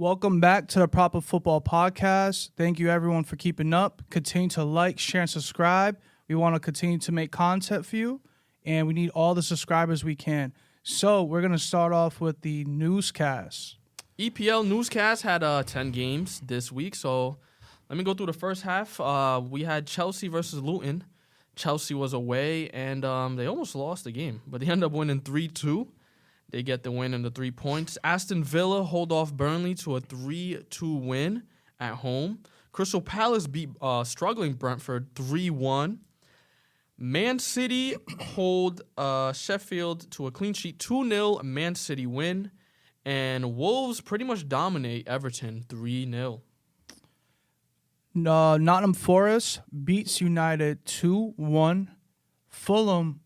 Welcome back to the Proper Football Podcast. Thank you, everyone, for keeping up. Continue to like, share, and subscribe. We want to continue to make content for you, and we need all the subscribers we can. So we're going to start off with the newscast. EPL newscast had 10 games this week, so let me go through the first half. We had Chelsea versus Luton. Chelsea was away, and they almost lost the game, but they ended up winning 3-2. They get the win and the 3 points. Aston Villa hold off Burnley to a 3-2 win at home. Crystal Palace beat struggling Brentford 3-1. Man City hold Sheffield to a clean sheet 2-0 Man City win. And Wolves pretty much dominate Everton 3-0. Nottingham Forest beats United 2-1. Fulham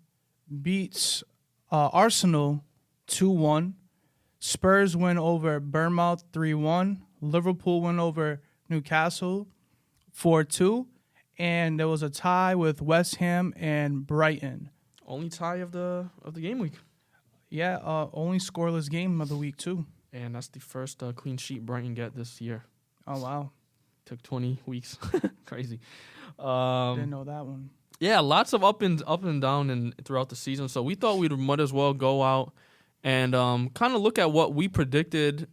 beats Arsenal 2-1. Spurs win over Bournemouth 3-1. Liverpool win over Newcastle 4-2. And there was a tie with West Ham and Brighton. Only tie of the game week. Yeah, only scoreless game of the week too. And that's the first clean sheet Brighton get this year. Oh wow. Took 20 weeks. Crazy. Didn't know that one. Yeah, lots of up and down throughout the season. So we thought we might as well go out and kind of look at what we predicted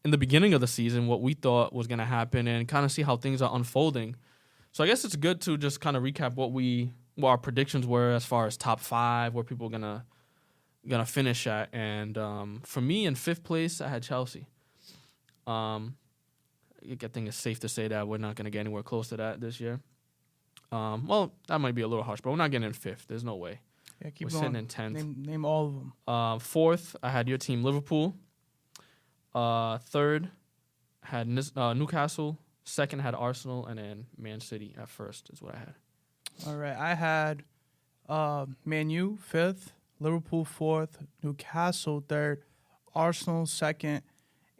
in the beginning of the season, what we thought was going to happen, and kind of see how things are unfolding. So I guess it's good to just kind of recap what our predictions were as far as top 5, where people are gonna finish at. And for me, in 5th place, I had Chelsea. I think it's safe to say that we're not gonna get anywhere close to that this year. Well, that might be a little harsh, but we're not getting in 5th. There's no way. Yeah, keep We're going. sitting in 10th. Name all of them. 4th, I had your team, Liverpool. 3rd, had Newcastle. 2nd, had Arsenal, and then Man City at 1st is what I had. All right, I had Man U 5th, Liverpool 4th, Newcastle 3rd, Arsenal 2nd,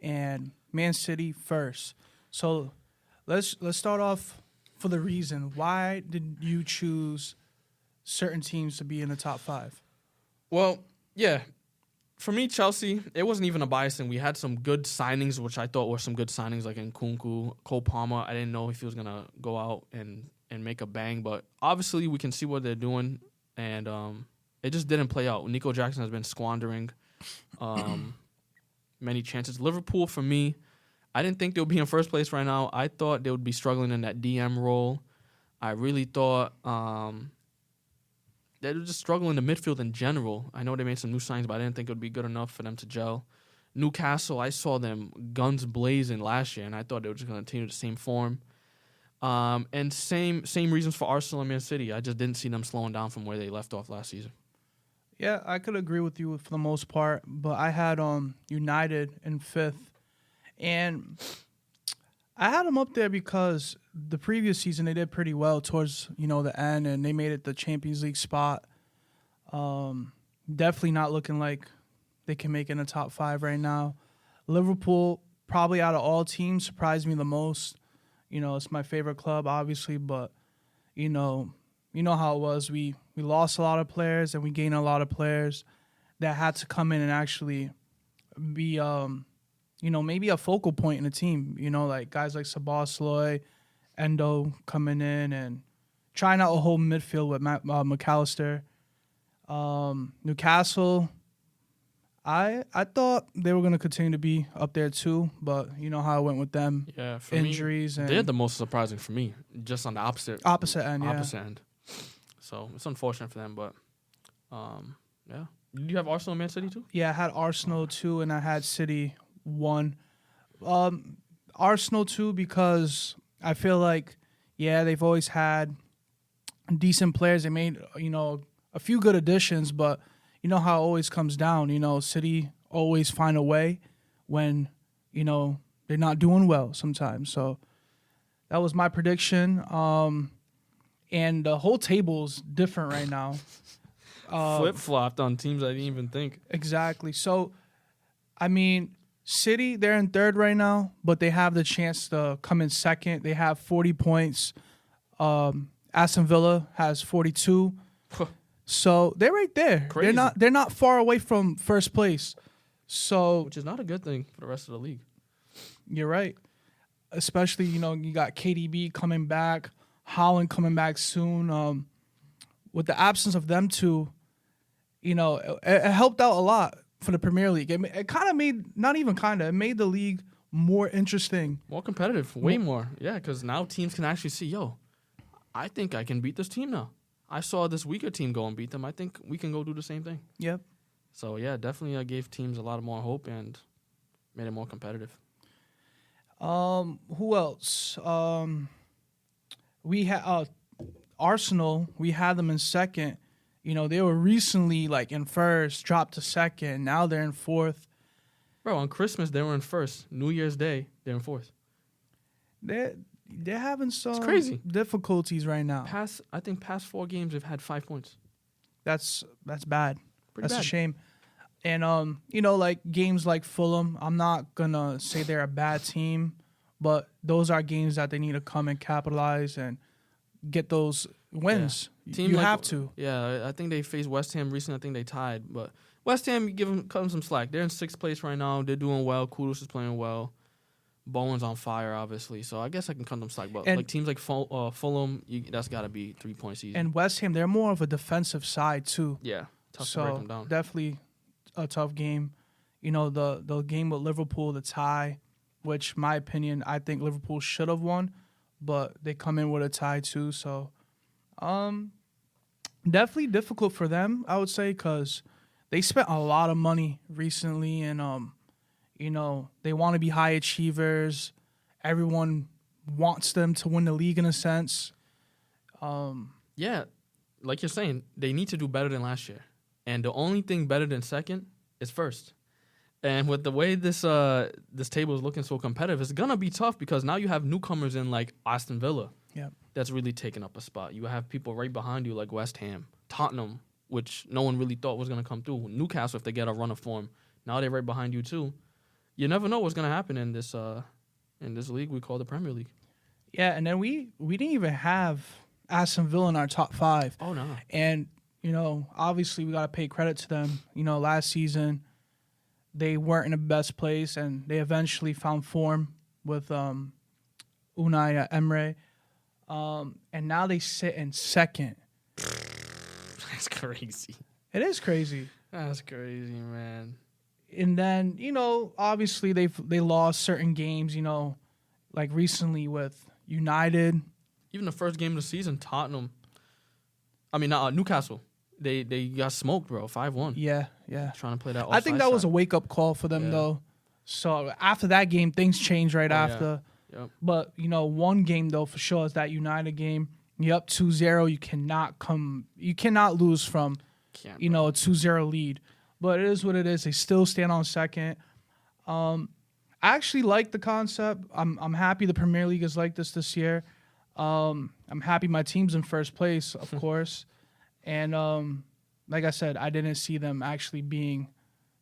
and Man City 1st. So let's start off for the reason. Why did you choose certain teams to be in the top 5? Well, yeah. For me, Chelsea, it wasn't even a bias thing. We had some good signings, which I thought were some good signings, like Nkunku, Cole Palmer. I didn't know if he was going to go out and make a bang, but obviously we can see what they're doing, and it just didn't play out. Nico Jackson has been squandering many chances. Liverpool, for me, I didn't think they would be in first place right now. I thought they would be struggling in that DM role. I really thought they were just struggling in the midfield in general. I know they made some new signings, but I didn't think it would be good enough for them to gel. Newcastle, I saw them guns blazing last year, and I thought they were just going to continue the same form. And same reasons for Arsenal and Man City. I just didn't see them slowing down from where they left off last season. Yeah, I could agree with you for the most part, but I had United in 5th, and I had them up there because the previous season they did pretty well towards the end, and they made it the Champions League spot. Definitely not looking like they can make it in the top 5 right now. Liverpool, probably out of all teams, surprised me the most. It's my favorite club, obviously, but you know how it was. We lost a lot of players and we gained a lot of players that had to come in and actually be maybe a focal point in the team. Like guys like Szoboszlai, Endo coming in and trying out a whole midfield with McAllister. Newcastle, I thought they were going to continue to be up there too, but you know how it went with them. Yeah, for injuries. They're the most surprising for me, just on the opposite end. So it's unfortunate for them, but yeah. Did you have Arsenal and Man City too? Yeah, I had Arsenal 2 and I had City 1. Arsenal 2 because I feel like, they've always had decent players. They made, a few good additions, but you know how it always comes down. City always find a way when, they're not doing well sometimes. So that was my prediction. And the whole table's different right now. Flip-flopped on teams I didn't even think. Exactly. So, City, they're in 3rd right now, but they have the chance to come in 2nd. They have 40 points. Aston Villa has 42. So they're right there. Crazy. They're not far away from first place. So which is not a good thing for the rest of the league. You're right. Especially, you got KDB coming back, Holland coming back soon. With the absence of them two, it helped out a lot for the Premier League. It kind of made, not even kind of, it made the league more interesting. More competitive, way more. Yeah, because now teams can actually see, I think I can beat this team now. I saw this weaker team go and beat them. I think we can go do the same thing. Yep. So, yeah, definitely gave teams a lot more hope and made it more competitive. Who else? We had Arsenal. We had them in second. They were recently in first, dropped to second. Now they're in fourth. Bro, on Christmas they were in first. New Year's Day they're in fourth. They're having some crazy difficulties right now. I think past 4 games they've had 5 points. That's bad. Pretty That's bad. a shame. And games like Fulham, I'm not gonna say they're a bad team, but those are games that they need to come and capitalize and get those wins. Yeah. You have to. Yeah, I think they faced West Ham recently. I think they tied, but West Ham, cut them some slack. They're in 6th place right now. They're doing well. Kudus is playing well. Bowen's on fire, obviously. So I guess I can cut them slack. But teams like Fulham, that's got to be 3 points easy. And West Ham, they're more of a defensive side too. Yeah, tough to break them down. Definitely a tough game. The game with Liverpool, the tie, which my opinion, I think Liverpool should have won, but they come in with a tie too. So, definitely difficult for them, I would say, because they spent a lot of money recently, and they want to be high achievers. Everyone wants them to win the league in a sense. Yeah, like you're saying, they need to do better than last year. And the only thing better than second is first. And with the way this table is looking so competitive, it's going to be tough because now you have newcomers in like Aston Villa. Yeah. That's really taking up a spot. You have people right behind you like West Ham, Tottenham, which no one really thought was going to come through. Newcastle, if they get a run of form, now they're right behind you too. You never know what's going to happen in this league we call the Premier League. Yeah, and then we didn't even have Aston Villa in our top 5. Oh, no. And, obviously we got to pay credit to them. Last season they weren't in the best place, and they eventually found form with Unai Emery. And now they sit in second. That's crazy. It is crazy. That's crazy, man. And then, obviously they lost certain games, like recently with United. Even the first game of the season, Newcastle. They got smoked, bro, 5-1. Yeah. Trying to play that. I think that was a wake-up call for them, though. So after that game, things changed right after. Yeah. Yep. But, one game, though, for sure is that United game. You're up 2-0. You cannot lose from, a 2-0 lead. But it is what it is. They still stand on second. I actually like the concept. I'm happy the Premier League is like this year. I'm happy my team's in first place, of course. And like I said, I didn't see them actually being,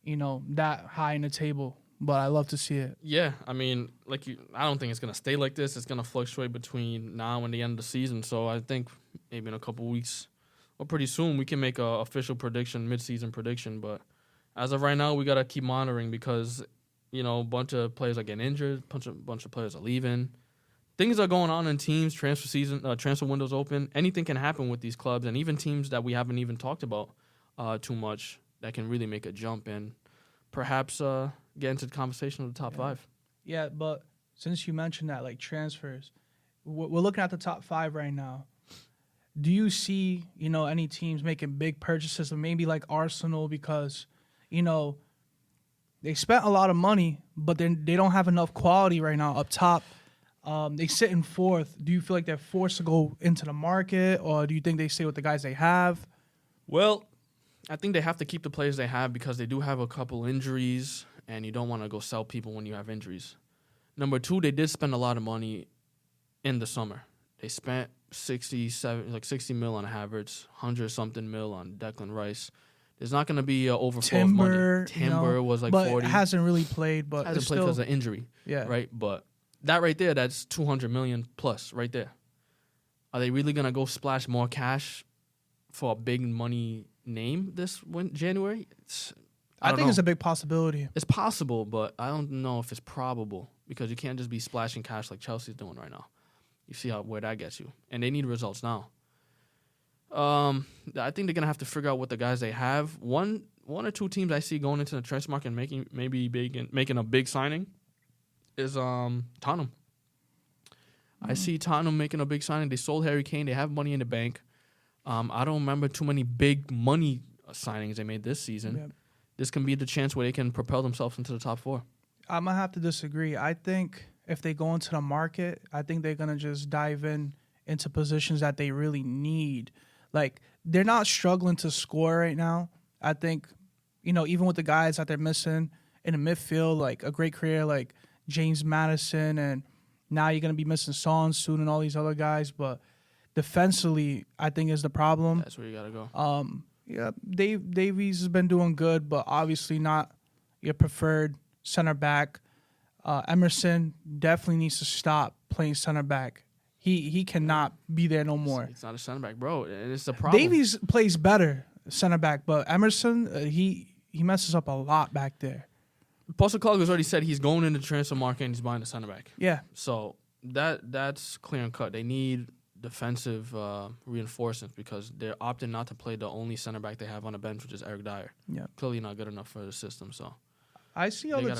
that high in the table. But I love to see it. Yeah, I don't think it's going to stay like this. It's going to fluctuate between now and the end of the season. So I think maybe in a couple weeks or pretty soon we can make an official prediction, mid-season prediction. But as of right now, we got to keep monitoring because, a bunch of players are getting injured, bunch of players are leaving. Things are going on in teams, transfer windows open. Anything can happen with these clubs, and even teams that we haven't even talked about too much that can really make a jump and perhaps get into the conversation of the top 5. Yeah, but since you mentioned that, like transfers, we're looking at the top 5 right now. Do you see, any teams making big purchases, or maybe like Arsenal, because, they spent a lot of money, but then they don't have enough quality right now up top. They sit in 4th. Do you feel like they're forced to go into the market, or do you think they stay with the guys they have? Well, I think they have to keep the players they have because they do have a couple injuries, and you don't want to go sell people when you have injuries. Number 2, they did spend a lot of money in the summer. They spent 60 mil on Havertz, 100-something mil on Declan Rice. There's not going to be an overflow of money. Timber was like but 40. Hasn't really played, but hasn't played because of injury. Yeah. Right? But that right there, that's $200 million plus right there. Are they really going to go splash more cash for a big money name this January? I think it's a big possibility. It's possible, but I don't know if it's probable because you can't just be splashing cash like Chelsea's doing right now. You see where that gets you, and they need results now. I think they're gonna have to figure out what the guys they have. One or two teams I see going into the transfer market and making a big signing is Tottenham. I see Tottenham making a big signing. They sold Harry Kane. They have money in the bank. I don't remember too many big money signings they made this season. Yep. This can be the chance where they can propel themselves into the top 4. I'm going to have to disagree. I think if they go into the market, I think they're going to just dive into positions that they really need. Like, they're not struggling to score right now. I think, even with the guys that they're missing in the midfield, like a great career like James Maddison, and now you're going to be missing Son soon and all these other guys. But defensively, I think is the problem. That's where you got to go. Yeah, Davies has been doing good, but obviously not your preferred center back. Emerson definitely needs to stop playing center back. He cannot be there no more. It's not a center back, bro. It's the problem. Davies plays better center back, but Emerson, he messes up a lot back there. Postecoglou's already said he's going into the transfer market and he's buying the center back. Yeah. So that's clear and cut. They need defensive reinforcements because they're opting not to play the only center back they have on the bench, which is Eric Dyer. Yeah, clearly not good enough for the system. So I see other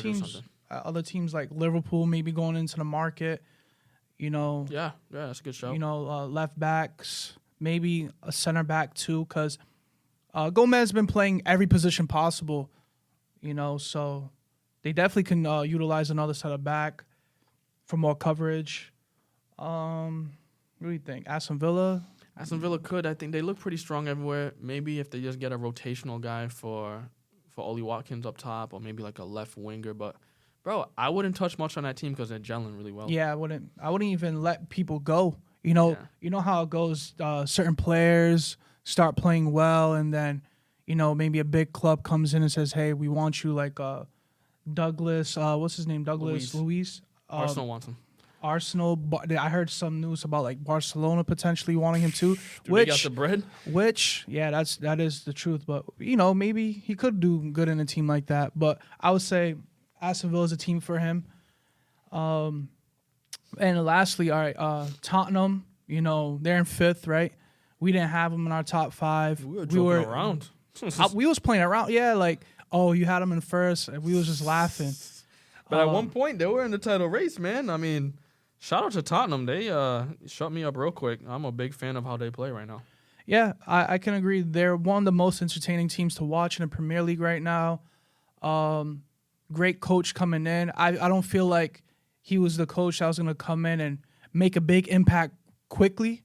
teams like Liverpool maybe going into the market. Yeah, that's a good show. Left backs, maybe a center back too, because Gomez has been playing every position possible. So they definitely can utilize another center back for more coverage. What do you think? Aston Villa could. I think they look pretty strong everywhere. Maybe if they just get a rotational guy for Oli Watkins up top, or maybe like a left winger. But, bro, I wouldn't touch much on that team because they're gelling really well. Yeah, I wouldn't even let people go. You know how it goes. Certain players start playing well, and then, maybe a big club comes in and says, "Hey, we want you." Like Douglas. What's his name? Douglas Luiz. Arsenal wants him. Arsenal, I heard some news about like Barcelona potentially wanting him too. They got the bread? That is the truth. But maybe he could do good in a team like that. But I would say Aston Villa is a team for him. And lastly, all right, Tottenham. They're in 5th, right? We didn't have them in our top 5. We were joking around. We was playing around. Yeah, like you had them in 1st. We was just laughing. But at one point, they were in the title race, man. I mean, shout out to Tottenham. They shut me up real quick. I'm a big fan of how they play right now. Yeah, I can agree. They're one of the most entertaining teams to watch in the Premier League right now. Great coach coming in. I don't feel like he was the coach that was going to come in and make a big impact quickly,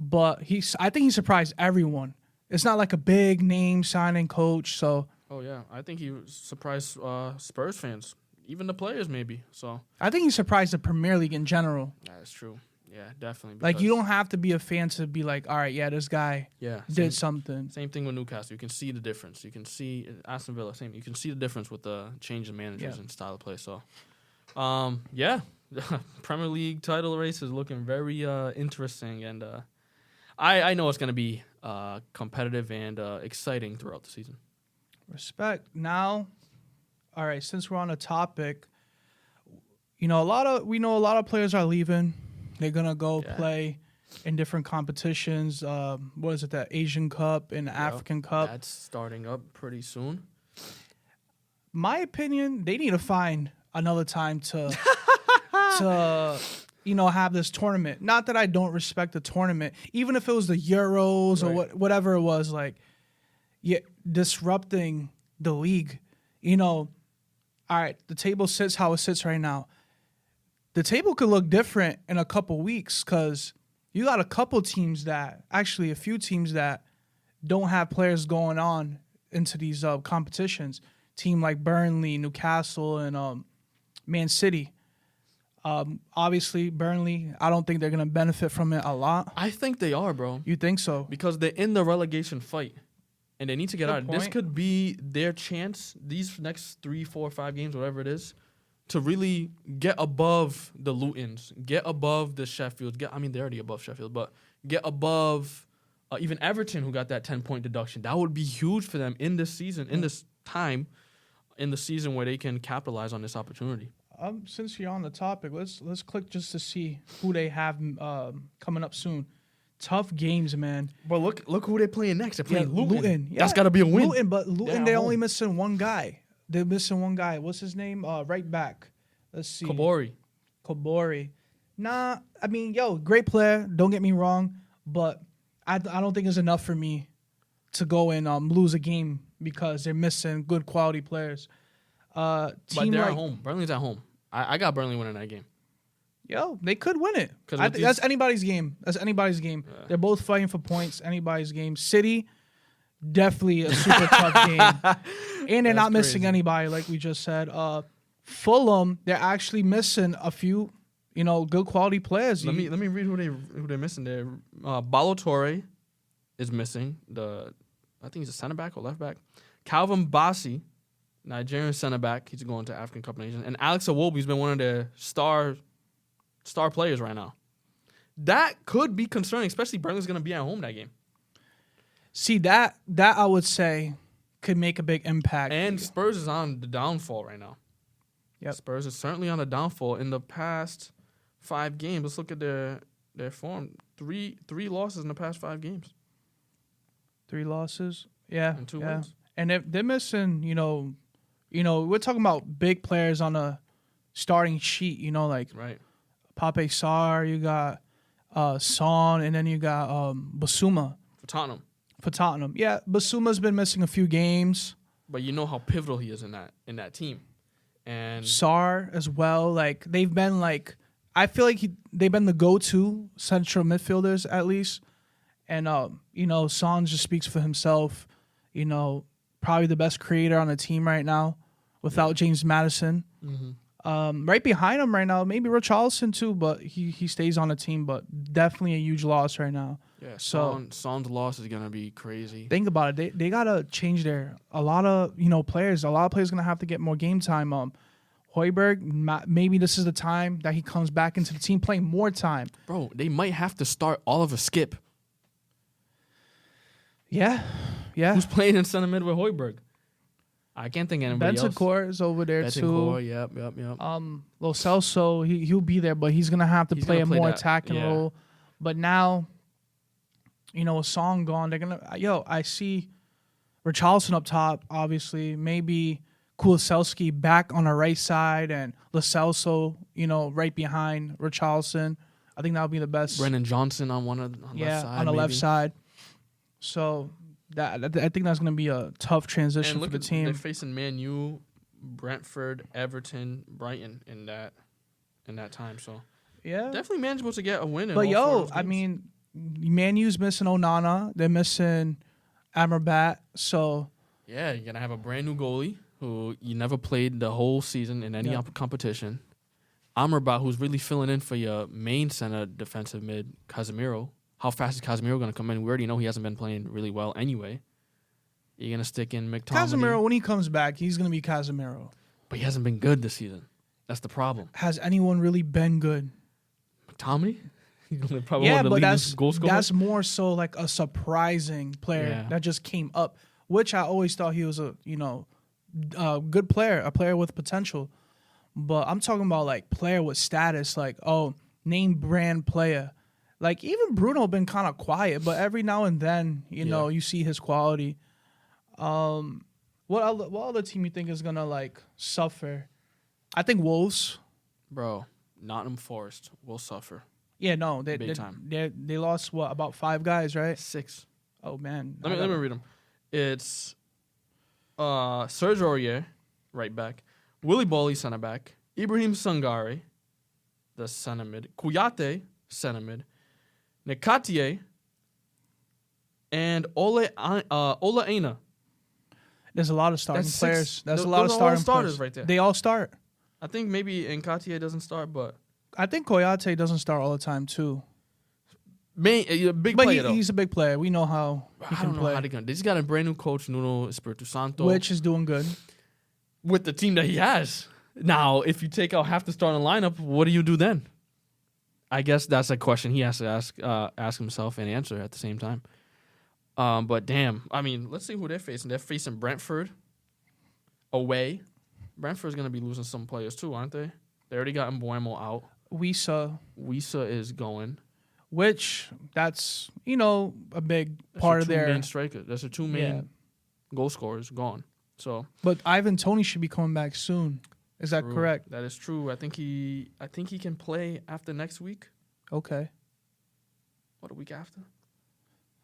But I think he surprised everyone. It's not like a big name signing coach, so... Oh, yeah. I think he surprised Spurs fans, even the players maybe. So I think he surprised the Premier League in general. That's true. Yeah, definitely. Like, you don't have to be a fan to be like, all right, yeah, this guy did something. Same thing with Newcastle. You can see the difference. You can see Aston Villa, same. You can see the difference with the change in managers and style of play. So, the Premier League title race is looking very interesting. And I know it's going to be competitive and exciting throughout the season. Respect. Now, all right, since we're on the topic, we know a lot of players are leaving. They're going to go play in different competitions. What is it, the Asian Cup and the African Cup? That's starting up pretty soon. My opinion, they need to find another time to have this tournament. Not that I don't respect the tournament. Even if it was the Euros or whatever it was, like, disrupting the league. All right, the table sits how it sits right now. The table could look different in a couple weeks because you got a few teams that don't have players going on into these competitions. Team like Burnley, Newcastle, and Man City. Obviously, Burnley, I don't think they're going to benefit from it a lot. I think they are, bro. You think so? Because they're in the relegation fight. And they need to get out. This could be their chance, these next 3, 4, 5 games, whatever it is, to really get above the Lutons, get above the Sheffields. They're already above Sheffield, but get above Even Everton, who got that 10-point deduction. That would be huge for them in this season, in this time, in the season where they can capitalize on this opportunity. Since you're on the topic, let's click just to see who they have coming up soon. Tough games, man. But look who they're playing next. They're playing Luton. Yeah. That's got to be a win. Luton, they're only missing one guy. They're missing one guy. What's his name? Right back. Let's see. Kobori. Nah, I mean, great player. Don't get me wrong, but I don't think it's enough for me to go and lose a game because they're missing good quality players. But they're at home. Burnley's at home. I got Burnley winning that game. They could win it. That's anybody's game. Yeah. They're both fighting for points. Anybody's game. City, definitely a super tough game. And they're not missing anybody, like we just said. Fulham, they're actually missing a few, good quality players. Let me read who they're missing there. Balotore is missing. I think he's a center back or left back. Calvin Bassi, Nigerian center back. He's going to AFCON Cup and Asia. And Alex Iwobi's been one of their star players right now. That could be concerning, especially Burnley's going to be at home that game. See, that I would say could make a big impact. And Spurs is on the downfall right now. Yep. Spurs is certainly on the downfall. In the past 5 games, let's look at their form. Three losses in the past 5 games. 3 losses? Yeah. And 2 wins. And they're missing, we're talking about big players on a starting sheet, like right. Pape Sarr, you got Son, and then you got Basuma. For Tottenham. Yeah, Basuma's been missing a few games. But you know how pivotal he is in that team. And Sarr as well. Like, they've been I feel like they've been the go-to central midfielders at least. And, Son just speaks for himself. Probably the best creator on the team right now without James Maddison. Mm-hmm. Right behind him right now, maybe Richarlison too, but he stays on the team. But definitely a huge loss right now. Yeah, Son's loss is gonna be crazy. Think about it. They gotta change a lot of players. A lot of players gonna have to get more game time. Højbjerg, maybe this is the time that he comes back into the team, playing more time. Bro, they might have to start Oliver Skip. Yeah. Who's playing in center mid with Højbjerg? I can't think of anybody else. Bentancur is over there too. Yep. Lo Celso, he'll be there, but he's gonna have to play a more attacking role. But now, with Song gone, they're gonna. I see Richarlison up top, obviously. Maybe Kulusevski back on the right side, and Lo Celso, right behind Richarlison. I think that would be the best. Brennan Johnson on left side. On the left side. So. I think that's going to be a tough transition for the team. They're facing Man U, Brentford, Everton, Brighton in that time. So definitely manageable to get a win. But I mean, Man U's missing Onana. They're missing Amrabat. So yeah, you're gonna have a brand new goalie who you never played the whole season in any competition. Amrabat, who's really filling in for your main center defensive mid, Casemiro. How fast is Casemiro going to come in? We already know he hasn't been playing really well anyway. You're going to stick in McTominay. Casemiro, when he comes back, he's going to be Casemiro. But he hasn't been good this season. That's the problem. Has anyone really been good? McTominay? But that's more so like a surprising player that just came up, which I always thought he was a good player, a player with potential. But I'm talking about player with status, name brand player. Even Bruno been kind of quiet, but every now and then, you see his quality. What other team you think is gonna suffer? I think Wolves. Bro, Nottingham Forest will suffer. Yeah, no, big time. They lost about 5 guys, right? 6. Oh man, let me read them. It's Serge Aurier, right back. Willy Bolly, center back. Ibrahim Sangare, the center mid. Kouyaté, center mid. Nketiah, and Ola Aina. There's a lot of starting players. That's a lot of starting starters right there. They all start. I think maybe Nketiah doesn't start, but I think Kouyaté doesn't start all the time too. A big player though. He's a big player. We know how he can play. They just got a brand new coach, Nuno Espirito Santo, which is doing good with the team that he has. Now, if you take out half the starting lineup, what do you do then? I guess that's a question he has to ask himself and answer at the same time. But damn, I mean, let's see who they're facing. They're facing Brentford away. Brentford's gonna be losing some players too, aren't they? They already got Mbuemo out. Wisa is going. Which that's a big part of their main striker. That's the two main goal scorers gone. So, but Ivan Toney should be coming back soon. Is that correct? That is true. I think he can play after next week. Okay. What, a week after?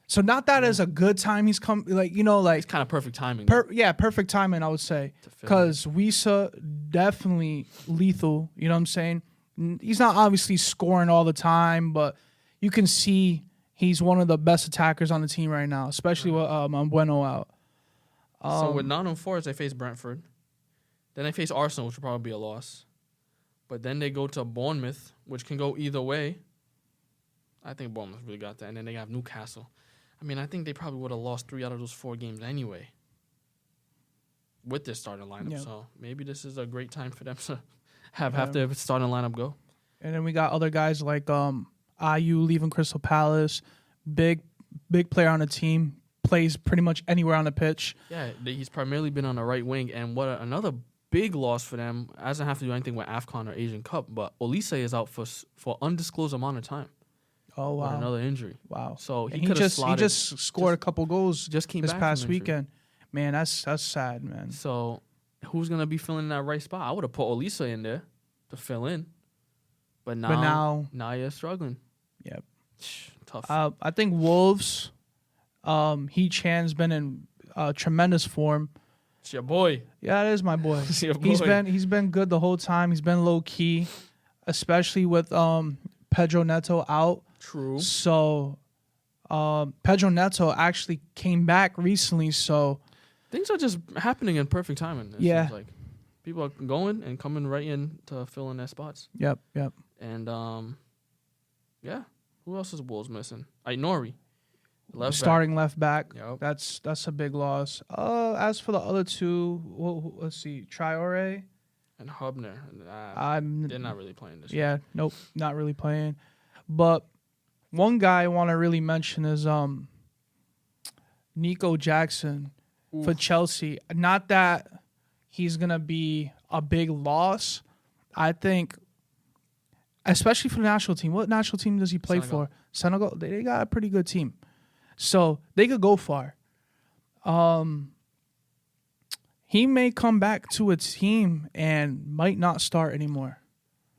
So not that as a good time he's come it's kind of perfect timing. Perfect timing I would say, because Wisa definitely lethal. You know what I'm saying? He's not obviously scoring all the time, but you can see he's one of the best attackers on the team right now, especially with Mbuemo out. So with Nottingham Forest, they face Brentford. Then they face Arsenal, which will probably be a loss. But then they go to Bournemouth, which can go either way. I think Bournemouth really got that. And then they have Newcastle. I mean, I think they probably would have lost 3 out of those 4 games anyway with this starting lineup. Yep. So maybe this is a great time for them to have their starting lineup go. And then we got other guys like Ayu leaving Crystal Palace, big player on the team, plays pretty much anywhere on the pitch. Yeah, he's primarily been on the right wing. And another big loss for them, doesn't have to do anything with AFCON or Asian Cup, but Olise is out for undisclosed amount of time. Oh, wow. With another injury. Wow. So he just scored a couple goals just came this back past weekend. Man, that's sad, man. So who's going to be filling in that right spot? I would have put Olise in there to fill in. But now you're struggling. Yep. Tough. I think Wolves, He Chan's been in tremendous form. It's your boy. Yeah, it is my boy. It's your boy. He's been good the whole time. He's been low key, especially with Pedro Neto out. True. So Pedro Neto actually came back recently. So things are just happening in perfect timing. Seems like people are going and coming right in to fill in their spots. Yep. And who else is Wolves missing? Nori. Starting left back. Yep. That's a big loss. As for the other two, let's see, Traore and Hubner. They're not really playing this year. Yeah, nope, not really playing. But one guy I want to really mention is Nico Jackson for Chelsea. Not that he's gonna be a big loss. I think, especially for the national team. What national team does he play for? Senegal. They got a pretty good team. So they could go far. He may come back to a team and might not start anymore.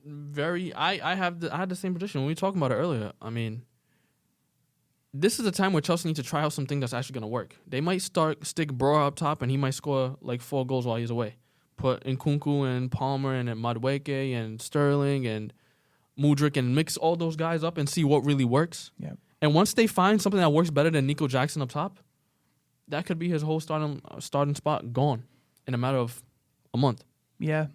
I had the same prediction when we were talking about it earlier. I mean, this is a time where Chelsea need to try out something that's actually going to work. They might stick Broa up top, and he might score like 4 goals while he's away. Put Nkunku and Palmer and Madueke and Sterling and Mudryk and mix all those guys up and see what really works. Yeah. And once they find something that works better than Nico Jackson up top, that could be his whole starting spot gone in a matter of a month. Yeah.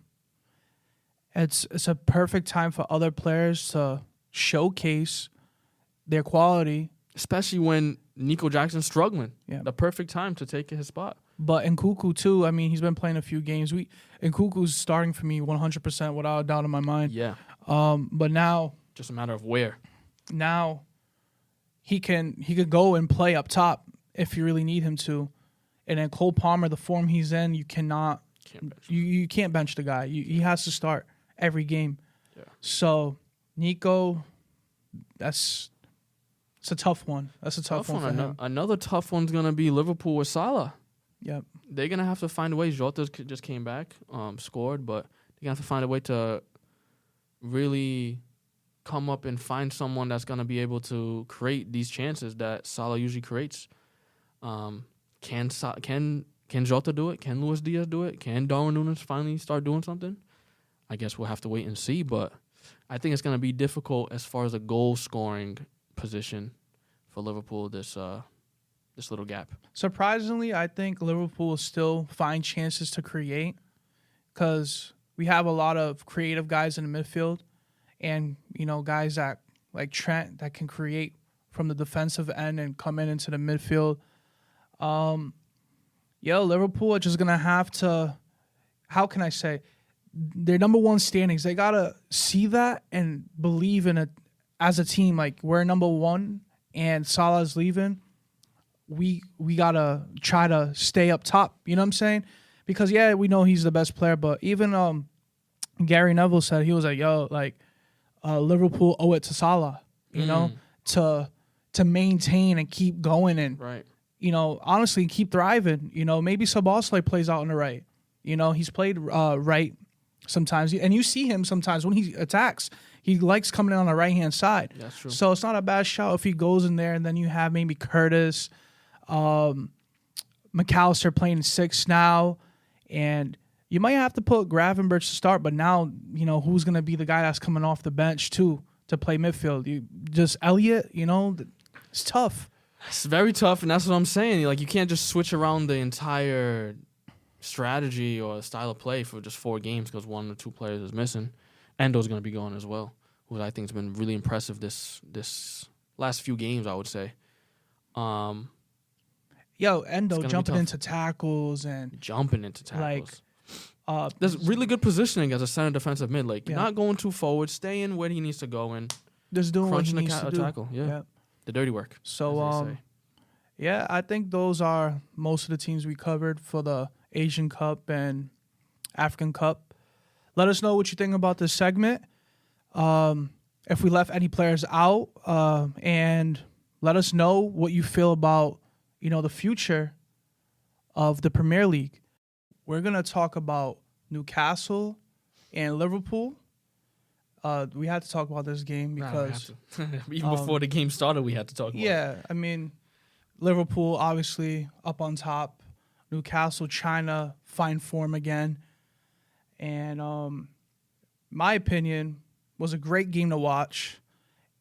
It's a perfect time for other players to showcase their quality. Especially when Nico Jackson's struggling. Yeah. The perfect time to take his spot. But Nkunku, too, I mean, he's been playing a few games. Nkunku's starting for me 100% without a doubt in my mind. Yeah. But now... just a matter of where. Now... He could go and play up top if you really need him to, and then Cole Palmer, the form he's in, you can't bench the guy. He has to start every game. Yeah. So Nico, it's a tough one. That's a tough one for him. Another tough one's gonna be Liverpool with Salah. Yep. They're gonna have to find a way. Jota just came back, scored, but they're gonna have to find a way to really come up and find someone that's going to be able to create these chances that Salah usually creates. Can Jota do it? Can Luis Diaz do it? Can Darwin Núñez finally start doing something? I guess we'll have to wait and see, but I think it's going to be difficult as far as a goal-scoring position for Liverpool this little gap. Surprisingly, I think Liverpool will still find chances to create because we have a lot of creative guys in the midfield. And, guys that like Trent that can create from the defensive end and come into the midfield. Liverpool are just going to have to, how can I say, their number one standings. They got to see that and believe in it as a team. Like, we're number one and Salah's leaving. we gotta try to stay up top. You know what I'm saying? Because yeah, we know he's the best player, but even Gary Neville said, he was like, yo, like Liverpool owe it to Salah, you know, to maintain and keep going and Right. you know, honestly keep thriving. You know, maybe Szoboszlai plays out on the right. You know, he's played right sometimes, and you see him sometimes when he attacks. He likes coming in on the right-hand side. That's true. So it's not a bad shout if he goes in there, and then you have maybe Curtis, McAllister playing 6 now, and you might have to put Gravenberch to start, but now, you know, who's going to be the guy that's coming off the bench, too, to play midfield? Just Elliott, you know, it's tough. It's very tough, and that's what I'm saying. Like, you can't just switch around the entire strategy or style of play for just 4 games because 1 or 2 players is missing. Endo's going to be going as well, who I think has been really impressive this last few games, I would say. Endo jumping into tackles and there's really good positioning as a center defensive mid. Like, not going too forward, staying where he needs to go and just doing what he needs to do. Tackle. Yeah. The dirty work. So, I think those are most of the teams we covered for the Asian Cup and African Cup. Let us know what you think about this segment. If we left any players out, and let us know what you feel about, you know, the future of the Premier League. We're gonna talk about Newcastle and Liverpool. We had to talk about this game because even before the game started, we had to talk about it. Yeah, I mean, Liverpool obviously up on top. Newcastle trying to find form again. And my opinion was a great game to watch.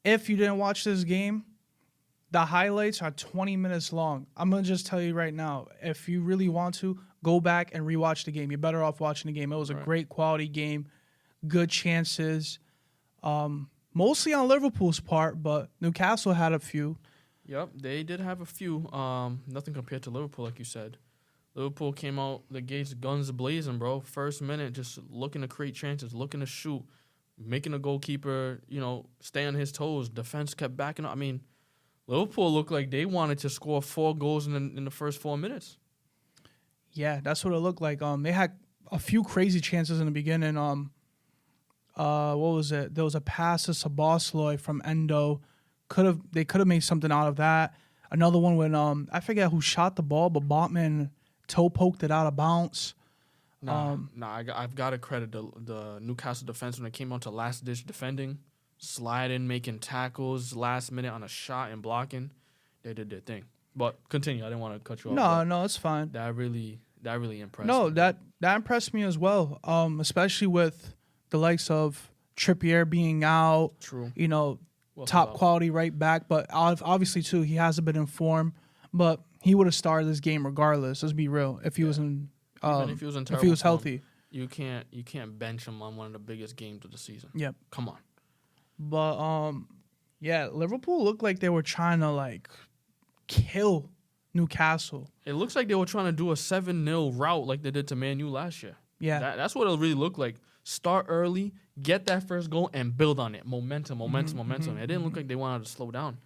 If you didn't watch this game, the highlights are 20 minutes long. I'm going to just tell you right now, if you really want to, go back and rewatch the game. You're better off watching the game. It was a great quality game, good chances, mostly on Liverpool's part, but Newcastle had a few. Yep, they did have a few. Nothing compared to Liverpool, like you said. Liverpool came out the gates guns blazing, bro. First minute, just looking to create chances, looking to shoot, making a goalkeeper, you know, stay on his toes. Defense kept backing up. I mean, Liverpool looked like they wanted to score 4 goals in the first 4 minutes. Yeah, that's what it looked like. They had a few crazy chances in the beginning. What was it? There was a pass to Szoboszlai from Endo. They could have made something out of that. Another one when I forget who shot the ball, but Botman toe poked it out of bounds. I've got to credit the Newcastle defense when it came on to last ditch defending, sliding, making tackles last minute on a shot and blocking. They did their thing. But continue. I didn't want to cut you off. No, it's fine. That really impressed me. No, that impressed me as well. Especially with the likes of Trippier being out. True. You know, top quality right back, but obviously too he hasn't been in form. But he would have started this game regardless. Let's be real. If he was in, if he was healthy, you can't bench him on one of the biggest games of the season. Yep. Come on. But Liverpool looked like they were trying to like kill Newcastle. It looks like they were trying to do a 7-0 route like they did to Man U last year. Yeah. That's what it really looked like. Start early, get that first goal, and build on it. Momentum. It didn't look like they wanted to slow down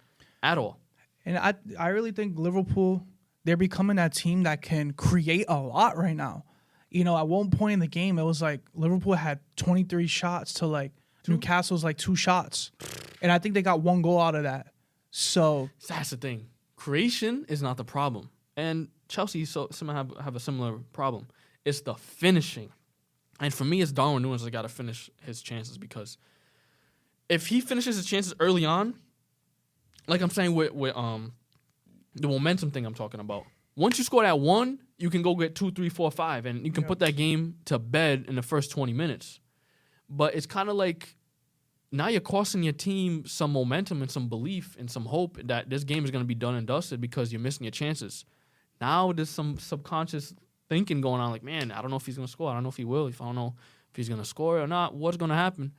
at all. And I really think Liverpool, they're becoming that team that can create a lot right now. You know, at one point in the game, it was like Liverpool had 23 shots to like Newcastle's like 2 shots. And I think they got 1 goal out of that. So that's the thing. Creation is not the problem. And Chelsea somehow have a similar problem. It's the finishing. And for me, it's Darwin Núñez that's got to finish his chances, because if he finishes his chances early on, like I'm saying with the momentum thing I'm talking about, once you score that 1, you can go get 2, 3, 4, 5, and you can put that game to bed in the first 20 minutes. But it's kind of like now you're costing your team some momentum and some belief and some hope that this game is going to be done and dusted because you're missing your chances. Now there's some subconscious thinking going on, like, man, I don't know if he's going to score. I don't know if he will. I don't know if he's going to score or not. What's going to happen?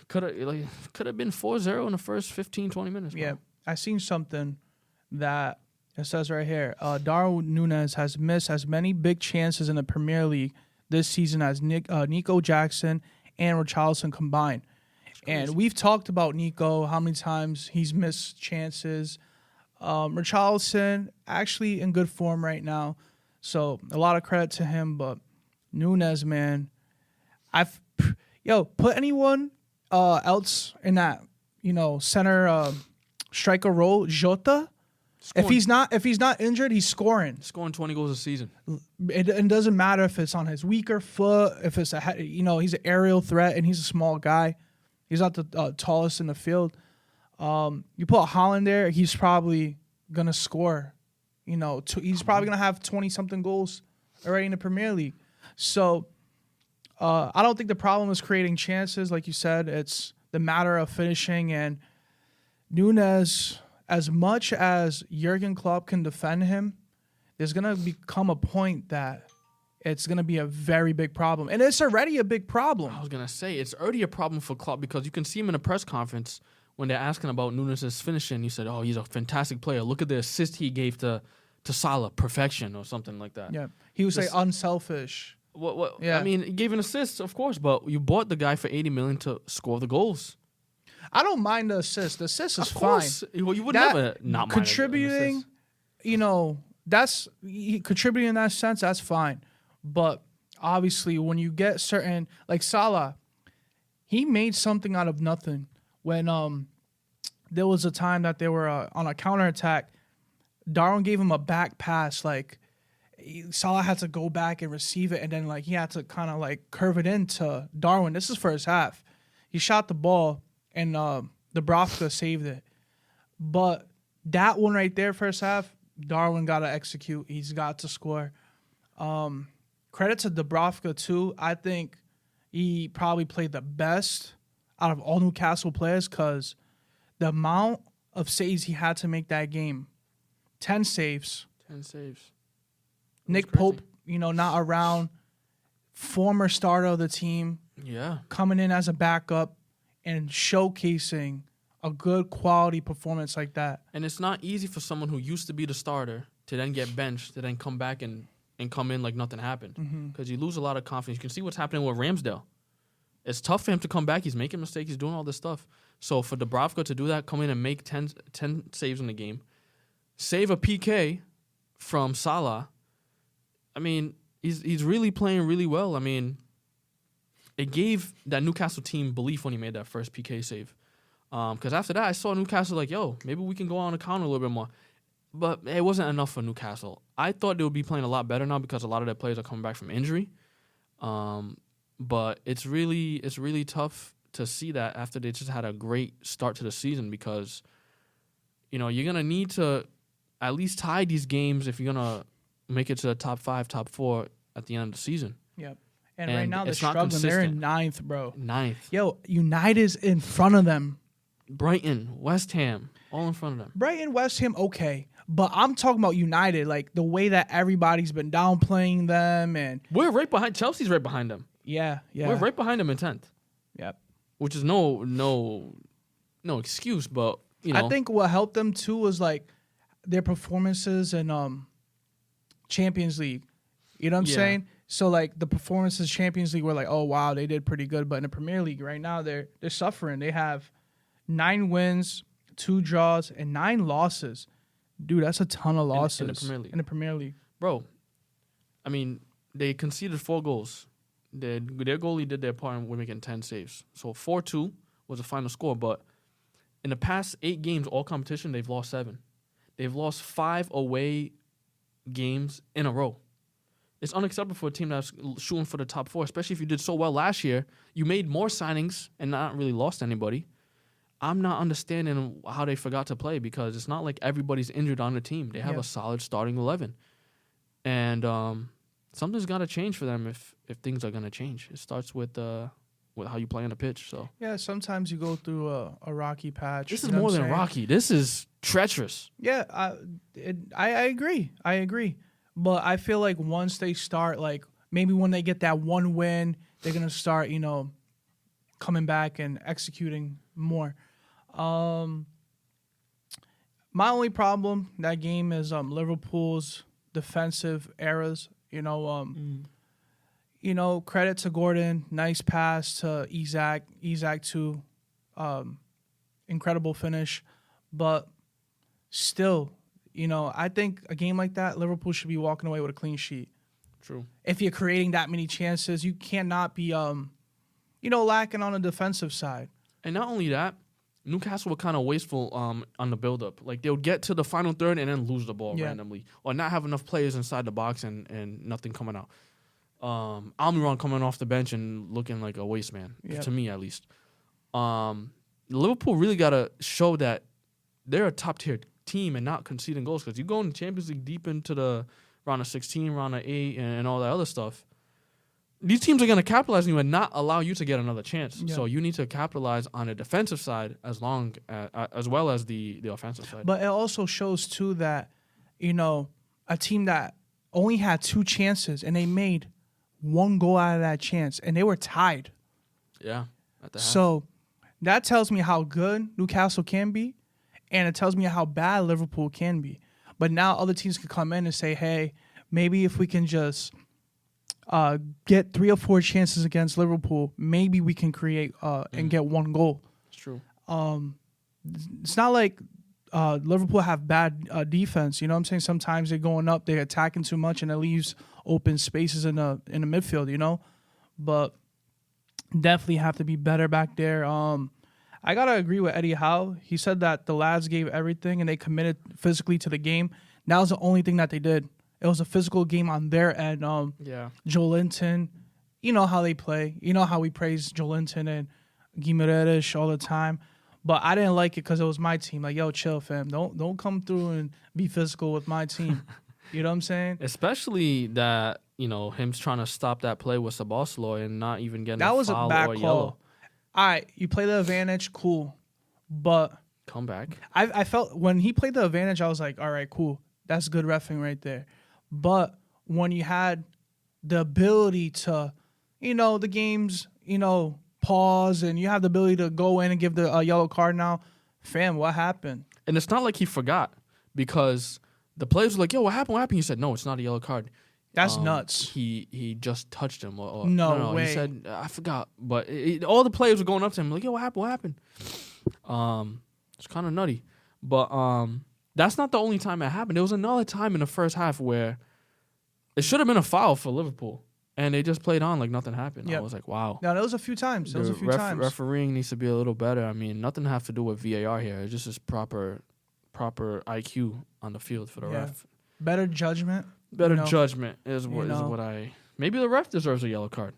Could have been 4-0 in the first 15, 20 minutes. Bro. Yeah, I seen something that it says right here. Darwin Núñez has missed as many big chances in the Premier League this season as Nico Jackson and Richarlison combined. And we've talked about Nico, how many times he's missed chances. Richarlison actually in good form right now, so a lot of credit to him. But Nunez, man, put anyone else in that center striker role. Jota, Scoring, if he's not injured, he's scoring 20 goals a season. It doesn't matter if it's on his weaker foot, if it's he's an aerial threat and he's a small guy. He's not the tallest in the field. You put Haaland there, he's probably gonna score. He's probably gonna have 20-something goals already in the Premier League. So I don't think the problem is creating chances, like you said. It's the matter of finishing. And Nunez, as much as Jurgen Klopp can defend him, there's gonna become a point that it's gonna be a very big problem, and it's already a big problem. I was gonna say it's already a problem for Klopp because you can see him in a press conference. When they're asking about Nunez's finishing, he said, "Oh, he's a fantastic player. Look at the assist he gave to Salah, perfection or something like that." Yeah, he was unselfish. What? Yeah. I mean, he gave an assist, of course, but you bought the guy for $80 million to score the goals. I don't mind the assist. The assist is of course. fine. Well, you would never not mind contributing. That's contributing in that sense. That's fine, but obviously, when you get certain like Salah, he made something out of nothing. When there was a time that they were on a counterattack, Darwin gave him a back pass. Like Salah had to go back and receive it, and then he had to kind of curve it into Darwin. This is first half. He shot the ball, and Dubravka saved it. But that one right there, first half, Darwin got to execute. He's got to score. Credit to Dubravka too. I think he probably played the best out of all Newcastle players because the amount of saves he had to make that game, 10 saves. 10 saves. Nick Pope, not around, former starter of the team. Yeah. Coming in as a backup and showcasing a good quality performance like that. And it's not easy for someone who used to be the starter to then get benched, to then come back and come in like nothing happened. Because you lose a lot of confidence. You can see what's happening with Ramsdale. It's tough for him to come back. He's making mistakes. He's doing all this stuff. So for Dubravka to do that, come in and make 10 saves in the game, save a PK from Salah, I mean, he's really playing really well. I mean, it gave that Newcastle team belief when he made that first PK save. Because after that, I saw Newcastle maybe we can go on the counter a little bit more. But it wasn't enough for Newcastle. I thought they would be playing a lot better now because a lot of their players are coming back from injury. But it's really tough to see that after they just had a great start to the season because, you're going to need to at least tie these games if you're going to make it to the top 5, top 4 at the end of the season. Yep. And right now they're struggling. They're in 9th, bro. 9th. Yo, United's in front of them. Brighton, West Ham, all in front of them. Brighton, West Ham, okay. But I'm talking about United, the way that everybody's been downplaying them. And we're right behind. Chelsea's right behind them. Yeah. We're right behind them in 10th. Yep. Which is no excuse, but, I think what helped them, too, was, their performances in Champions League. You know what I'm saying? So, the performances Champions League were oh, wow, they did pretty good. But in the Premier League right now, they're suffering. They have 9 wins, 2 draws, and 9 losses. Dude, that's a ton of losses. In the Premier League. Bro, I mean, they conceded 4 goals. Their goalie did their part and we're making 10 saves. So 4-2 was the final score. But in the past 8 games, all competition, they've lost 7. They've lost 5 away games in a row. It's unacceptable for a team that's shooting for the top 4, especially if you did so well last year. You made more signings and not really lost anybody. I'm not understanding how they forgot to play because it's not like everybody's injured on the team. They have a solid starting 11. And something's got to change for them if things are going to change. It starts with how you play on the pitch. So yeah, sometimes you go through a rocky patch. This is more than rocky. This is treacherous. Yeah, I agree. I agree. But I feel like once they start, maybe when they get that one win, they're going to start, coming back and executing more. My only problem that game is Liverpool's defensive errors. Credit to Gordon, nice pass to Isak too, incredible finish. But still, I think a game like that, Liverpool should be walking away with a clean sheet. True. If you're creating that many chances, you cannot be, lacking on the defensive side. And not only that, Newcastle were kind of wasteful on the build-up. Like, they would get to the final third and then lose the ball randomly. Or not have enough players inside the box and nothing coming out. Almiron coming off the bench and looking like a waste man, to me at least. Liverpool really got to show that they're a top-tier team and not conceding goals. Because you go in the Champions League deep into the round of 16, round of 8, and all that other stuff. These teams are going to capitalize on you and not allow you to get another chance. Yeah. So you need to capitalize on the defensive side as well as the offensive side. But it also shows, too, that, a team that only had 2 chances and they made 1 goal out of that chance, and they were tied. Yeah. At the half. So that tells me how good Newcastle can be, and it tells me how bad Liverpool can be. But now other teams can come in and say, hey, maybe if we can just get 3 or 4 chances against Liverpool, maybe we can create and get 1 goal. It's true. It's not like Liverpool have bad defense. You know what I'm saying? Sometimes they're going up, they're attacking too much, and it leaves open spaces in the midfield, But definitely have to be better back there. I got to agree with Eddie Howe. He said that the lads gave everything and they committed physically to the game. That was the only thing that they did. It was a physical game on their end. Joe Linton, you know how they play. You know how we praise Joe Linton and Guimaraes all the time. But I didn't like it because it was my team. Like, yo, chill, fam. Don't come through and be physical with my team. You know what I'm saying? Especially that, him trying to stop that play with Saboslo and not even getting that a was foul a bad or call. Yellow. All right, you play the advantage, cool. But come back. I felt when he played the advantage, I was like, all right, cool. That's good reffing right there. But when you had the ability to, the games, pause, and you have the ability to go in and give the yellow card now, fam, what happened? And it's not like he forgot, because the players were like, yo, what happened? What happened? He said, no, it's not a yellow card. That's nuts. He just touched him. No way. He said, I forgot. But all the players were going up to him like, yo, what happened? What happened? It's kind of nutty. But that's not the only time it happened. There was another time in the first half where it should have been a foul for Liverpool, and they just played on like nothing happened. Yep. I was like, wow. No, there was a few times. Refereeing needs to be a little better. I mean, nothing has to do with VAR here. It's just proper IQ on the field for the ref. Better judgment. Judgment is what I... Maybe the ref deserves a yellow card.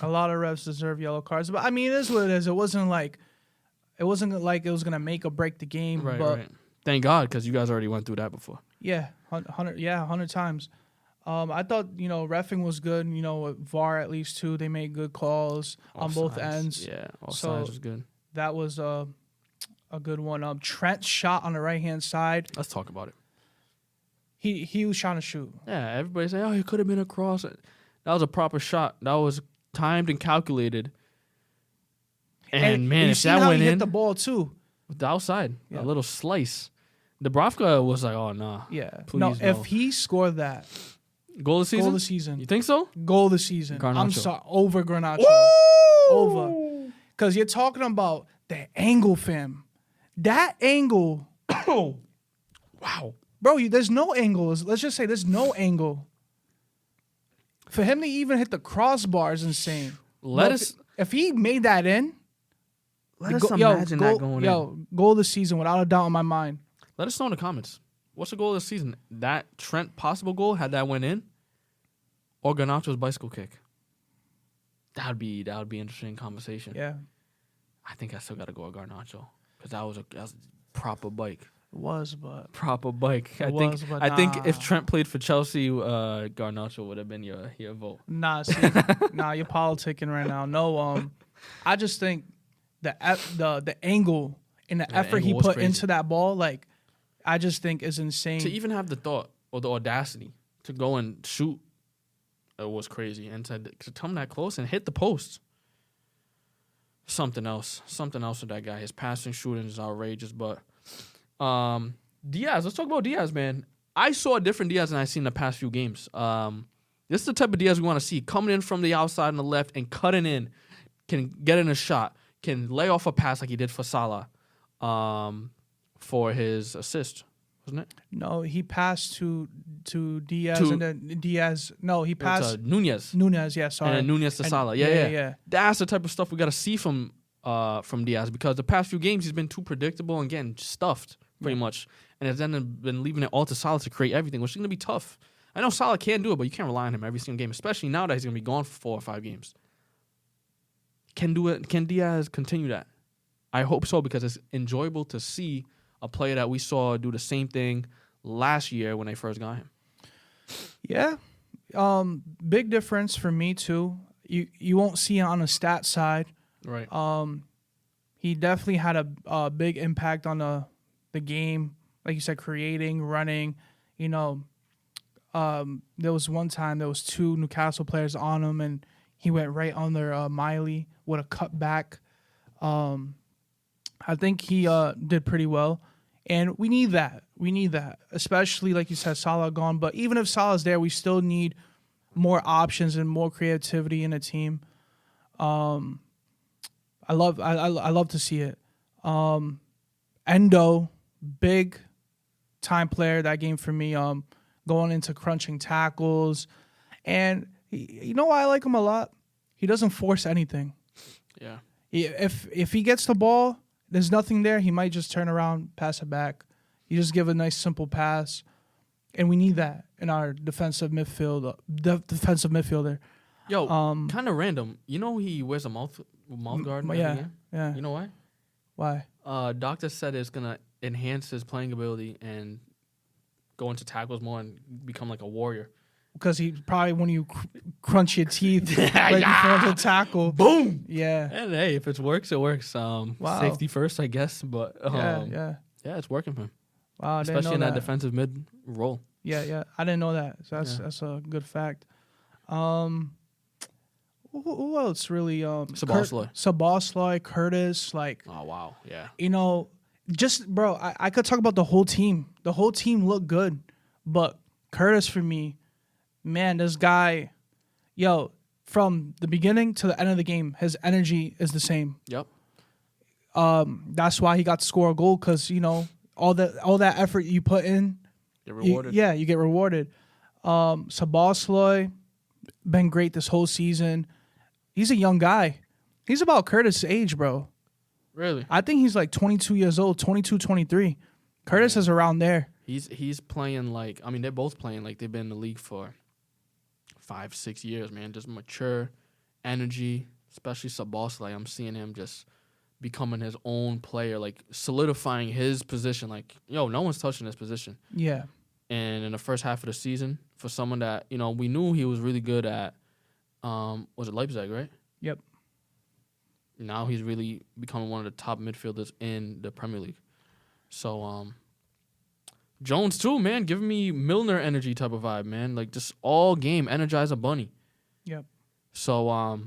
A lot of refs deserve yellow cards. But, I mean, it is what it is. It wasn't like it was going to make or break the game. Right. Thank God, because you guys already went through that before. Yeah, 100 times. I thought, reffing was good. With VAR at least, too. They made good calls on both ends. Yeah, all sides was good. That was a good one. Trent's shot on the right-hand side. Let's talk about it. He was trying to shoot. Yeah, everybody say, oh, he could have been across it. That was a proper shot. That was timed and calculated. And man, if that went in, hit the ball too. With the outside, a little slice. Dubravka was like, oh, nah. Yeah. Please, no, if he scored that. Goal of the season? Goal of the season. You think so? Goal of the season. Garnacho. I'm sorry. Over Garnacho. Woo! Over. Because you're talking about the angle, fam. That angle. Wow. Bro, there's no angles. Let's just say there's no angle. For him to even hit the crossbar is insane. If he made that in. Let us imagine that going in. Goal of the season without a doubt in my mind. Let us know in the comments. What's the goal of the season? That Trent possible goal, had that went in? Or Garnacho's bicycle kick? That would be interesting conversation. Yeah. I think I still got to go with Garnacho. Because that was a proper bike. It was, but... Proper bike. I think if Trent played for Chelsea, Garnacho would have been your vote. Nah, see, you're politicking right now. No, I just think the angle and the effort he put into that ball, like, I just think is insane. To even have the thought or the audacity to go and shoot, it was crazy. And to come that close and hit the post, something else with that guy. His passing, shooting is outrageous. But Diaz, let's talk about Diaz, man. I saw a different Diaz than I've seen in the past few games. This is the type of Diaz we want to see. Coming in from the outside on the left and cutting in. Can get in a shot. Can lay off a pass like he did for Salah. for his assist, wasn't it? No, he passed to Diaz and then Diaz. No, he passed Nunez. Nunez. Yeah, sorry. And then Nunez to Salah. Yeah. That's the type of stuff we got to see from Diaz, because the past few games he's been too predictable and getting stuffed pretty much, and has then been leaving it all to Salah to create everything, which is going to be tough. I know Salah can do it, but you can't rely on him every single game, especially now that he's going to be gone for 4 or 5 games. Can Diaz continue that? I hope so, because it's enjoyable to see a player that we saw do the same thing last year when they first got him. Yeah. Big difference for me too. You won't see it on the stat side. Right. He definitely had a big impact on the game. Like you said, creating, running. You know, there was one time there was 2 Newcastle players on him, and he went right under Miley with a cut back. I think he did pretty well. And we need that. We need that. Especially, like you said, Salah gone. But even if Salah's there, we still need more options and more creativity in a team. I love to see it. Endo, big time player that game for me. Going into crunching tackles. And you know why I like him a lot? He doesn't force anything. Yeah. If he gets the ball, there's nothing there, he might just turn around, pass it back. You just give a nice, simple pass. And we need that in our defensive midfielder. Yo, kind of random. You know he wears a mouth guard? Yeah. You know why? Why? Doctor said it's going to enhance his playing ability and go into tackles more and become like a warrior. Because he probably, when you crunch your teeth right before the tackle. Boom! Yeah. And hey, if it works, it works. Wow. Safety first, I guess. But yeah, it's working for him. Wow, especially in that defensive mid role. Yeah. I didn't know that. So that's a good fact. Who else really? Szoboszlai, Curtis, like. Oh wow, yeah. You know, just bro, I could talk about the whole team. The whole team looked good, but Curtis for me. Man, this guy, from the beginning to the end of the game, his energy is the same. Yep. That's why he got to score a goal, because, all that effort you put in, get rewarded. You get rewarded. Szoboszlai, been great this whole season. He's a young guy. He's about Curtis' age, bro. Really? I think he's like 22 years old, 22, 23. Curtis is around there. He's playing like, I mean, they're both playing like they've been in the league for 5-6 years, man. Just mature energy, especially Szoboszlai. I'm seeing him just becoming his own player, like solidifying his position. Like, no one's touching his position. Yeah. And in the first half of the season, for someone that, we knew he was really good at, was it Leipzig, right? Yep. Now he's really becoming one of the top midfielders in the Premier League. So, Jones too, man, giving me Milner energy type of vibe, man. Like just all game, energize a bunny. Yep. So,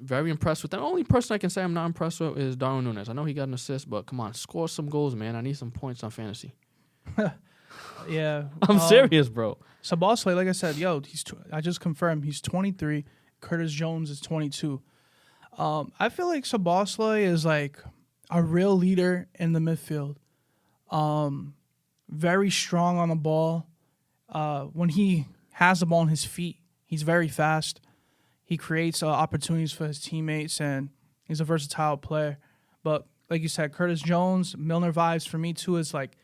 very impressed with that. The only person I can say I'm not impressed with is Darwin Núñez. I know he got an assist, but come on, score some goals, man. I need some points on fantasy. Yeah. I'm serious, bro. Szoboszlai, like I said, I just confirmed he's 23. Curtis Jones is 22. I feel like Szoboszlai is like a real leader in the midfield. Very strong on the ball. When he has the ball on his feet, he's very fast. He creates opportunities for his teammates, and he's a versatile player. But like you said, Curtis Jones, Milner vibes for me too is like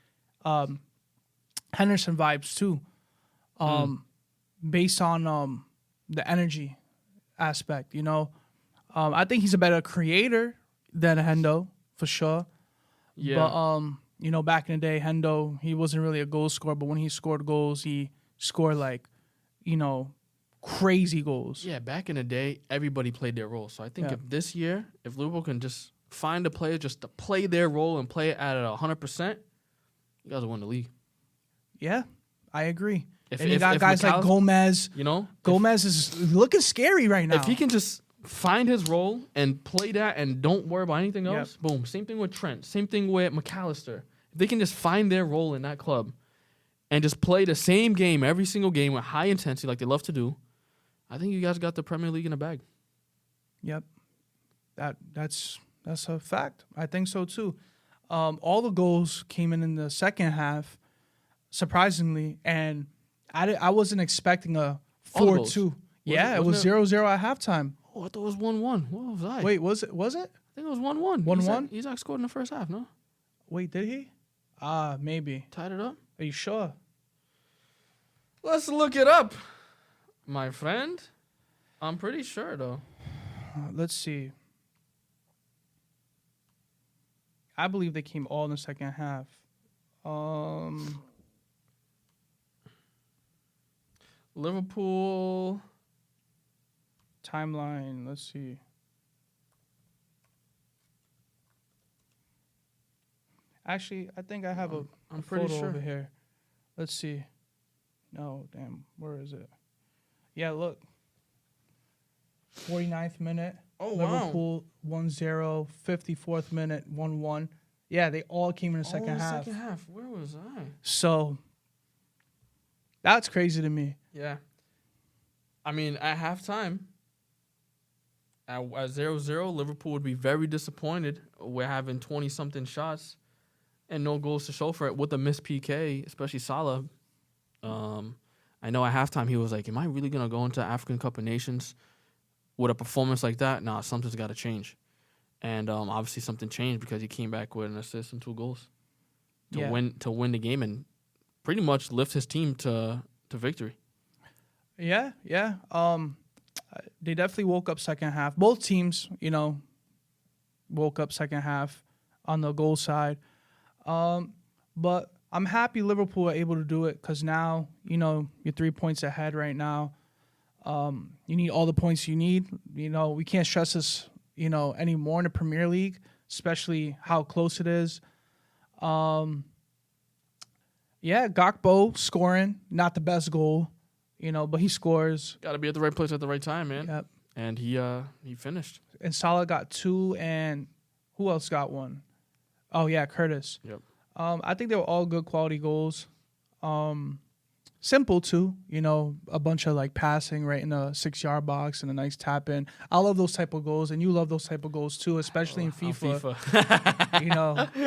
Henderson vibes too, based on the energy aspect. I think he's a better creator than Hendo for sure. Yeah. But back in the day, Hendo, he wasn't really a goal scorer, but when he scored goals, he scored like, crazy goals. Yeah, back in the day, everybody played their role. So I think if Liverpool can just find a player just to play their role and play it at 100%, you guys will win the league. Yeah, I agree. And you got guys like Gomez. Gomez is looking scary right now. If he can just find his role and play that and don't worry about anything else, boom. Same thing with Trent. Same thing with McAllister. If they can just find their role in that club and just play the same game every single game with high intensity like they love to do, I think you guys got the Premier League in the bag. Yep. That's a fact. I think so too. All the goals came in the second half, surprisingly, and I wasn't expecting a 4-2. Yeah, it was 0-0 at halftime. Oh, I thought it was 1-1. What was I? Wait, was it? I think it was 1-1. 1-1? Isaac scored in the first half, no? Wait, did he? Maybe. Tied it up? Are you sure? Let's look it up, my friend. I'm pretty sure, though. Let's see. I believe they came all in the second half. Liverpool timeline. Let's see. Actually, I think I have I'm pretty photo sure over here. Let's see. No, damn. Where is it? Yeah, look. 49th minute. Oh, Liverpool 1-0. 54th minute 1-1. Yeah, they all came in the second half. Second half. Where was I? So that's crazy to me. Yeah. I mean, at halftime, at 0-0, Liverpool would be very disappointed. We're having 20-something shots and no goals to show for it with a missed PK, especially Salah. I know at halftime he was like, am I really going to go into African Cup of Nations with a performance like that? Nah, something's got to change. And obviously something changed because he came back with an assist and 2 goals to win the game and pretty much lift his team to victory. Yeah. They definitely woke up second half. Both teams, woke up second half on the goal side. But I'm happy Liverpool are able to do it because now, you're 3 points ahead right now. You need all the points you need. We can't stress this, anymore in the Premier League, especially how close it is. Gakpo scoring, not the best goal, but he scores. Got to be at the right place at the right time, man. Yep. And he finished. And Salah got 2, and who else got 1? Oh, yeah, Curtis. Yep. I think they were all good quality goals. Simple, too. A bunch of, passing right in the 6-yard box and a nice tap in. I love those type of goals, and you love those type of goals, too, especially in FIFA.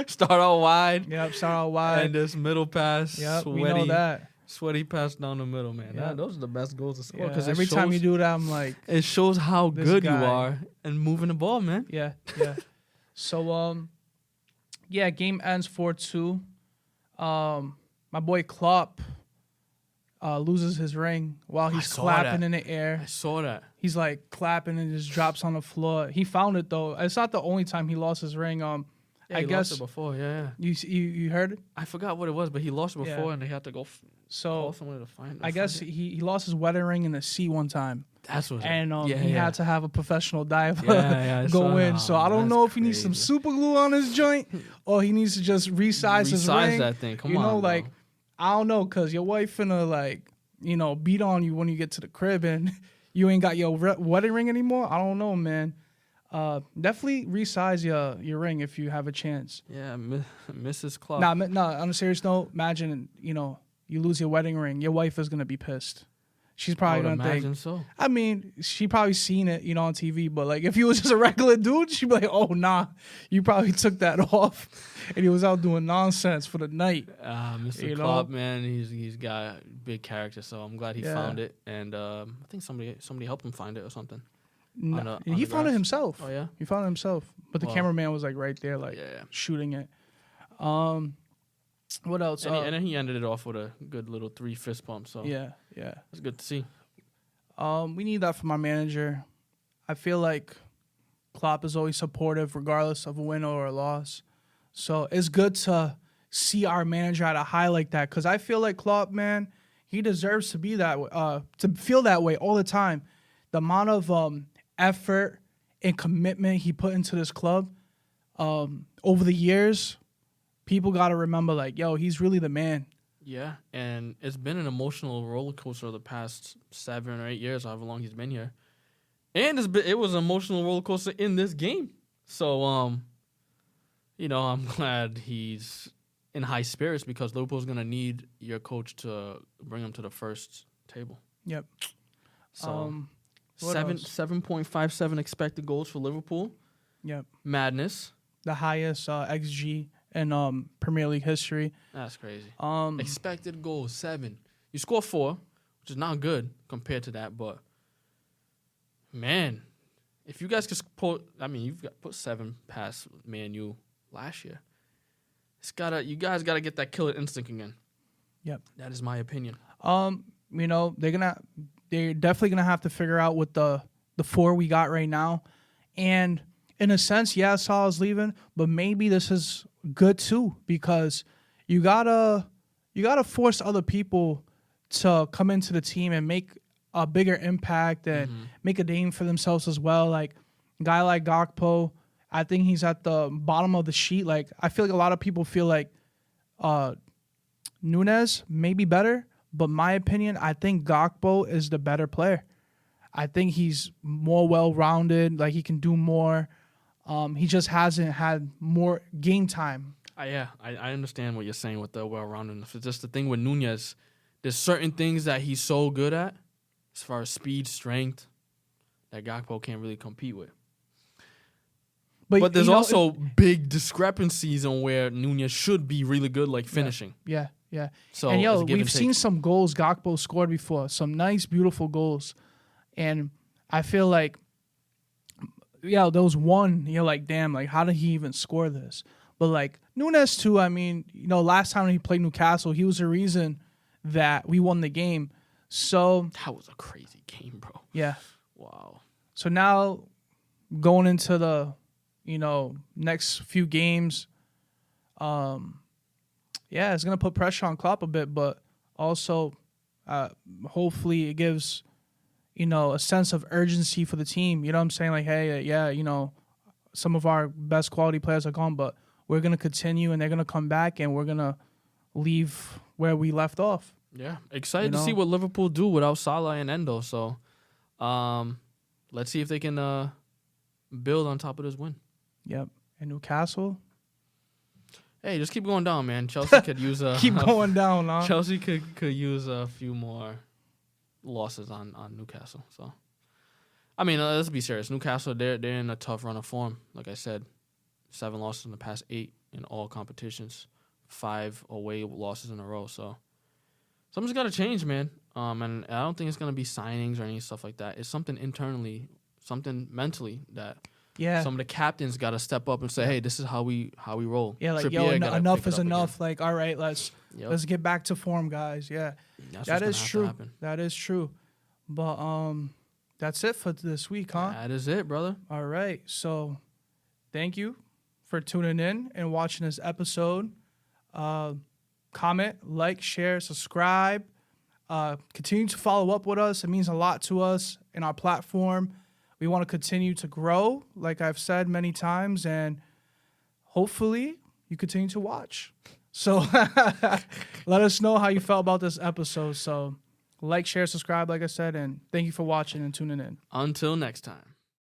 Start out wide. Yep, start out wide. And this middle pass. Yep, sweaty, we know that. Sweaty pass down the middle, man. Yep. Those are the best goals to score. Because every time you do that, I'm like... It shows how good guy. you are and moving the ball, man. Yeah. So, game ends 4-2. My boy Klopp loses his ring while he's clapping in the air. I saw that. He's like clapping and just drops on the floor. He found it though. It's not the only time he lost his ring. I he guess lost it before. Yeah. You heard it? I forgot what it was, but he lost it before, and they had to go call someone to find it. I guess he lost his wedding ring in the sea one time. That's what. And he had to have a professional diver go in. So I don't know if he needs some super glue on his joint or he needs to just resize his ring. That thing. Come on, I don't know, cause your wife finna beat on you when you get to the crib and you ain't got your wedding ring anymore. I don't know, man. Definitely resize your ring if you have a chance. Yeah, Mrs. Clark. No. On a serious note, imagine you lose your wedding ring. Your wife is gonna be pissed. She's probably gonna think. So. I mean, she probably seen it, on TV. But if he was just a regular dude, she'd be like, "Oh nah, you probably took that off," and he was out doing nonsense for the night. Mr. Klopp, man, he's got big character. So I'm glad he found it, and I think somebody helped him find it or something. No, he found it himself. Oh yeah, he found it himself. But the cameraman was right there, shooting it. What else? And then he ended it off with a good little 3 fist pump. So yeah, it's good to see. We need that from our manager. I feel like Klopp is always supportive, regardless of a win or a loss. So it's good to see our manager at a high like that, because I feel like Klopp, man, he deserves to be that way, to feel that way all the time. The amount of effort and commitment he put into this club over the years. People got to remember, he's really the man. Yeah, and it's been an emotional roller coaster the past 7 or 8 years, however long he's been here. And it was an emotional roller coaster in this game. So, I'm glad he's in high spirits because Liverpool's going to need your coach to bring him to the first table. Yep. So, 7.57 expected goals for Liverpool. Yep. Madness. The highest XG in Premier League history. That's crazy. Um, Expected goals 7. You score 4, which is not good compared to that. But man, if you guys could put, put 7 past Man U last year. You guys gotta get that killer instinct again. Yep. That is my opinion. They're definitely gonna have to figure out with the 4 we got right now, and in a sense, yeah, Salah's leaving, but maybe this is good too because you gotta force other people to come into the team and make a bigger impact and make a name for themselves as well. Like a guy like Gakpo, I think he's at the bottom of the sheet. Like I feel like a lot of people feel like Nunez may be better, but my opinion, I think Gakpo is the better player. I think he's more well-rounded. Like he can do more. He just hasn't had more game time. I understand what you're saying with the well-roundedness. It's just the thing with Nunez. There's certain things that he's so good at, as far as speed, strength, that Gakpo can't really compete with. But there's also big discrepancies on where Nunez should be really good, like finishing. Yeah. So and we've seen some goals Gakpo scored before, some nice, beautiful goals. And I feel like, there was one, you're like, damn, like, how did he even score this? But, like, Nunez, too, last time he played Newcastle, he was the reason that we won the game. So that was a crazy game, bro. Yeah. Wow. So now going into the, next few games, it's going to put pressure on Klopp a bit, but also hopefully it gives, a sense of urgency for the team. You know what I'm saying? Like, hey, some of our best quality players are gone, but we're going to continue and they're going to come back and we're going to leave where we left off. Yeah, excited to see what Liverpool do without Salah and Endo. So let's see if they can build on top of this win. Yep. And Newcastle? Hey, just keep going down, man. Chelsea could use keep going down, huh? Chelsea could use a few more losses on Newcastle. So, let's be serious. Newcastle, they're in a tough run of form. Like I said, 7 losses in the past 8 in all competitions, 5 away losses in a row. So something's got to change, man. And I don't think it's going to be signings or any stuff like that. It's something internally, something mentally that some of the captains got to step up and say, hey, this is how we roll. Yeah, like, enough is enough. Again. Like, all right, let's get back to form, guys. Yeah, that is true. That is true. But that's it for this week, huh? That is it, brother. All right. So thank you for tuning in and watching this episode. Comment, like, share, subscribe. Continue to follow up with us. It means a lot to us in our platform. We want to continue to grow, like I've said many times, and hopefully you continue to watch. So let us know how you felt about this episode. So like, share, subscribe, like I said, and thank you for watching and tuning in. Until next time.